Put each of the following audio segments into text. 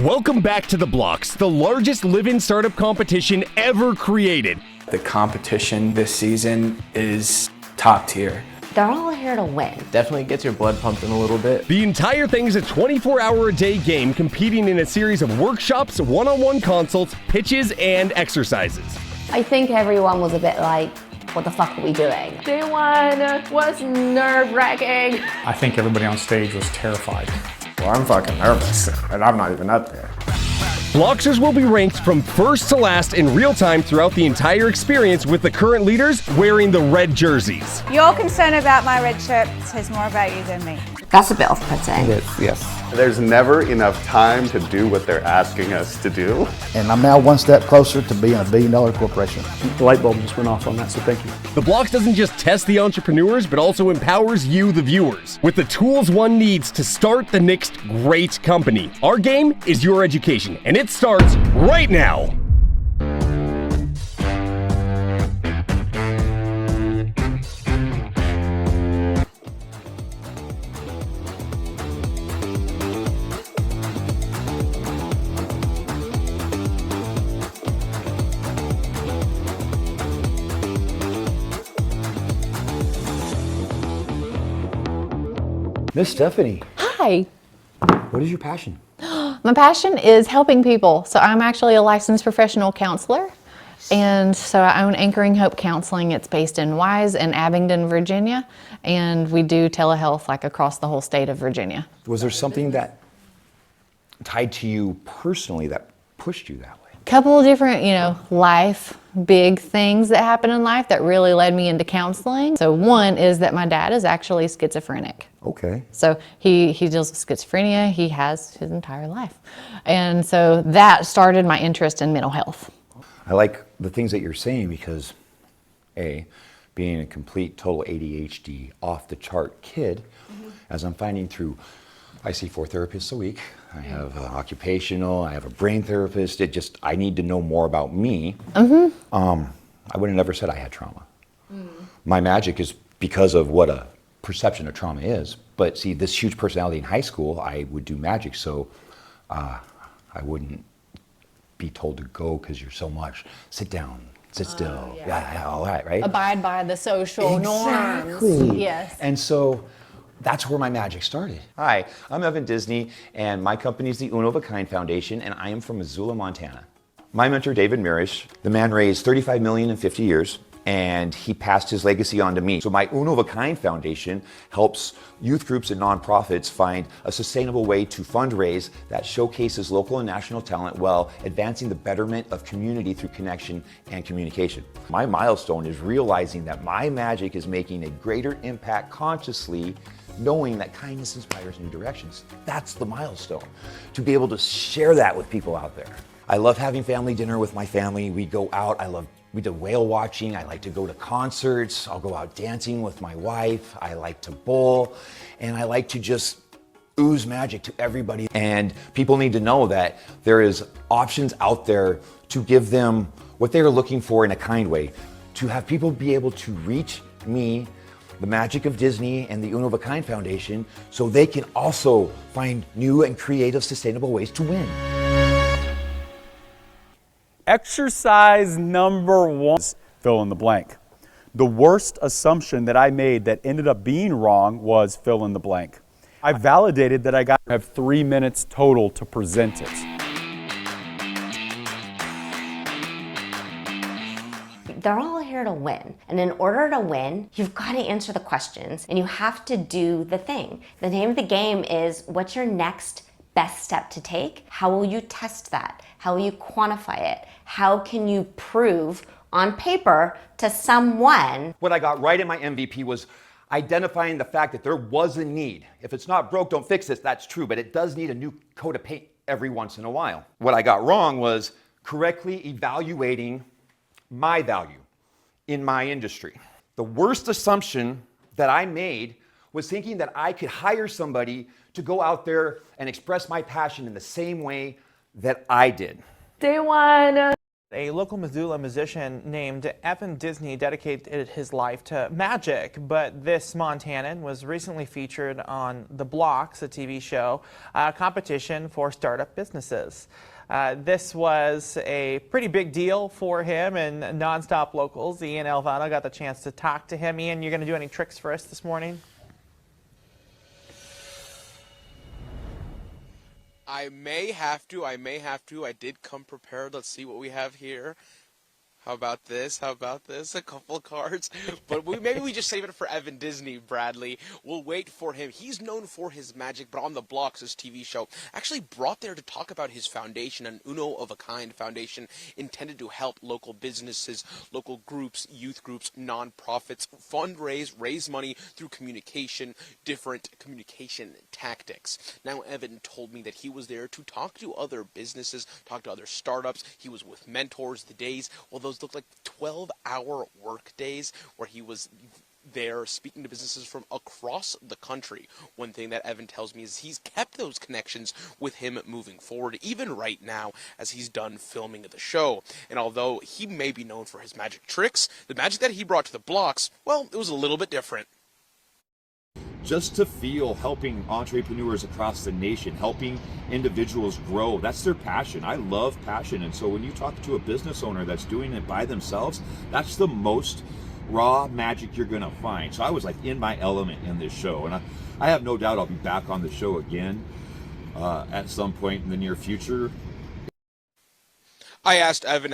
Welcome back to the Blox, the largest live-in startup competition ever created. The competition this season is top tier. They're all here to win. Definitely gets your blood pumping a little bit. The entire thing is a 24-hour-a-day game competing in a series of workshops, one-on-one consults, pitches, and exercises. I think everyone was a bit like, what the fuck are we doing? Day one was nerve-wracking. I think everybody on stage was terrified. Well, I'm fucking nervous, and I'm not even up there. Bloxers will be ranked from first to last in real time throughout the entire experience, with the current leaders wearing the red jerseys. Your concern about my red shirt says more about you than me. That's a bit off-putting. Yes. There's never enough time to do what they're asking us to do. And I'm now one step closer to being $1 billion corporation. The light bulb just went off on that, so thank you. The Blox doesn't just test the entrepreneurs, but also empowers you, the viewers, with the tools one needs to start the next great company. Our game is your education, and it starts right now. Miss Stephanie, Hi. what is your passion? My passion is helping people. So I'm actually a licensed professional counselor. And so I own Anchoring Hope Counseling. It's based in Wise and Abingdon, Virginia. And we do telehealth like across the whole state of Virginia. Was there something that tied to you personally that pushed you that way? Couple of different, life, big things that happen in life that really led me into counseling. So one is that my dad is actually schizophrenic. Okay. So he deals with schizophrenia. He has his entire life. And so that started my interest in mental health. I like the things that you're saying because, A, being a complete total ADHD off the chart kid, as I'm finding through, I see 4 therapists a week. I have occupational, I have a brain therapist. I need to know more about me. I would have never said I had trauma. My magic is because of what a perception of trauma is. But see, this huge personality in high school, I would do magic, so I wouldn't be told to go because you're so much. Sit down, sit still, yeah, all that, right? Abide by the social norms. Yes. And so that's where my magic started. Hi, I'm Evan Disney, and my company is the U.N.O. of A.K.I.N.D Foundation, and I am from Missoula, Montana. My mentor, David Mirish, the man raised $35 million in 50 years, and he passed his legacy on to me. So my U.N.O. of A.K.I.N D Foundation helps youth groups and nonprofits find a sustainable way to fundraise that showcases local and national talent while advancing the betterment of community through connection and communication. My milestone is realizing that my magic is making a greater impact consciously, knowing that kindness inspires new directions. That's the milestone, to be able to share that with people out there. I love having family dinner with my family. We go out, we do whale watching. I like to go to concerts. I'll go out dancing with my wife. I like to bowl, and I like to just ooze magic to everybody. And people need to know that there is options out there to give them what they are looking for in a kind way, to have people be able to reach me, the magic of Disney and the U.N.O. of A.K.I.N D Foundation, so they can also find new and creative, sustainable ways to win. Exercise number 1, fill in the blank. The worst assumption that I made that ended up being wrong was fill in the blank. I validated that I have 3 minutes total to present it. They're all here to win. And in order to win, you've got to answer the questions and you have to do the thing. The name of the game is, what's your next best step to take? How will you test that? How will you quantify it? How can you prove on paper to someone? What I got right in my MVP was identifying the fact that there was a need. If it's not broke, don't fix this. That's true, but it does need a new coat of paint every once in a while. What I got wrong was correctly evaluating my value in my industry. The worst assumption that I made was thinking that I could hire somebody to go out there and express my passion in the same way that I did. Day one A local Missoula musician named Evan Disney dedicated his life to magic, but this Montanan was recently featured on the Blox, a TV show, a competition for startup businesses. This was a pretty big deal for him, and Nonstop Locals, Ian Alvano, got the chance to talk to him. Ian, you're going to do any tricks for us this morning? I may have to. I did come prepared. Let's see what we have here. How about this? A couple cards. But maybe we just save it for Evan Disney, Bradley. We'll wait for him. He's known for his magic, but on the Blox, his TV show, actually brought there to talk about his foundation, an U.N.O of a kind foundation intended to help local businesses, local groups, youth groups, nonprofits fundraise, raise money through communication, different communication tactics. Now, Evan told me that he was there to talk to other businesses, talk to other startups. He was with mentors the days. Well, those looked like 12-hour work days where he was there speaking to businesses from across the country. One thing that Evan tells me is he's kept those connections with him moving forward, even right now as he's done filming the show. And although he may be known for his magic tricks, the magic that he brought to the Blox, well, it was a little bit different. Just to feel helping entrepreneurs across the nation, helping individuals grow, that's their passion. I love passion. And so when you talk to a business owner that's doing it by themselves, that's the most raw magic you're gonna find. So I was like in my element in this show, and I have no doubt I'll be back on the show again at some point in the near future. I asked Evan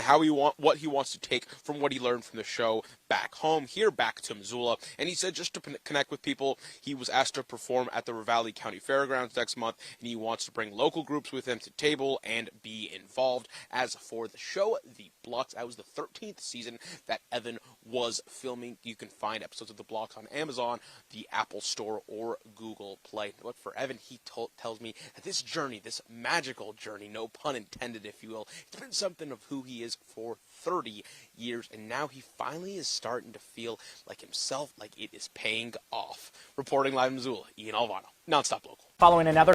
what he wants to take from what he learned from the show back home, here back to Missoula, and he said just to connect with people. He was asked to perform at the Ravalli County Fairgrounds next month, and he wants to bring local groups with him to table and be involved. As for the show, The Blox, that was the 13th season that Evan was filming. You can find episodes of The Blox on Amazon, the Apple Store, or Google Play. But for Evan, he tells me that this journey, this magical journey, no pun intended, if you will, it's been something of who he is for 30 years, and now he finally is starting to feel like himself, like it is paying off. Reporting live in Missoula, Ian Alvano, Nonstop Local. Following another